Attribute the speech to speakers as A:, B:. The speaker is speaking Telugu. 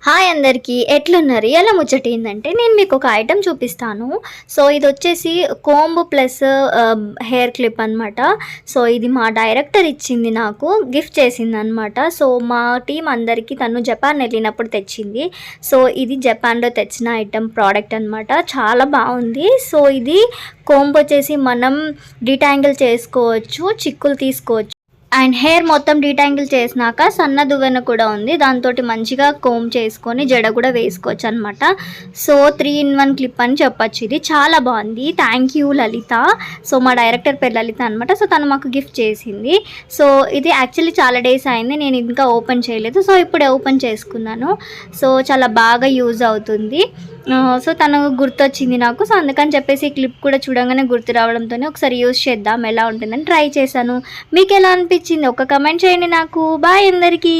A: హాయ్ అందరికీ ఎట్లున్నారు? ఎలా ముచ్చట ఏందంటే నేను మీకు ఒక ఐటెం చూపిస్తాను. సో ఇదొచ్చేసి కోంబ్ ప్లస్ హెయిర్ క్లిప్ అనమాట. సో ఇది మా డైరెక్టర్ ఇచ్చింది, నాకు గిఫ్ట్ చేసిందనమాట. సో మా టీం అందరికీ తను జపాన్ వెళ్ళినప్పుడు తెచ్చింది. సో ఇది జపాన్లో తెచ్చిన ఐటెం ప్రోడక్ట్ అనమాట. చాలా బాగుంది. సో ఇది కోంబ్ వచ్చేసి మనం డిటాంగిల్ చేసుకోవచ్చు, చిక్కులు తీసుకోవచ్చు. అండ్ హెయిర్ మొత్తం డీటాంగిల్ చేసినాక సన్న దువ్వెన కూడా ఉంది, దాంతో మంచిగా కోమ్ చేసుకొని జడ కూడా వేసుకోవచ్చు అనమాట. సో 3-in-1 క్లిప్ అని చెప్పచ్చు. ఇది చాలా బాగుంది. Thank you Lalitha. సో మా డైరెక్టర్ పేరు లలిత అనమాట. సో తను మాకు గిఫ్ట్ చేసింది. సో ఇది యాక్చువల్లీ చాలా డేస్ అయింది, నేను ఇంకా ఓపెన్ చేయలేదు. సో ఇప్పుడే ఓపెన్ చేసుకున్నాను. సో చాలా బాగా యూజ్ అవుతుంది. సో తను గుర్తొచ్చింది నాకు. సో అందుకని చెప్పేసి క్లిప్ కూడా చూడంగానే గుర్తు రావడంతో ఒకసారి యూజ్ చేద్దాం ఎలా ఉంటుందని ట్రై చేశాను. మీకు ఎలా అనిపించింది ఒక కమెంట్ చేయండి నాకు. బాయ్ అందరికీ.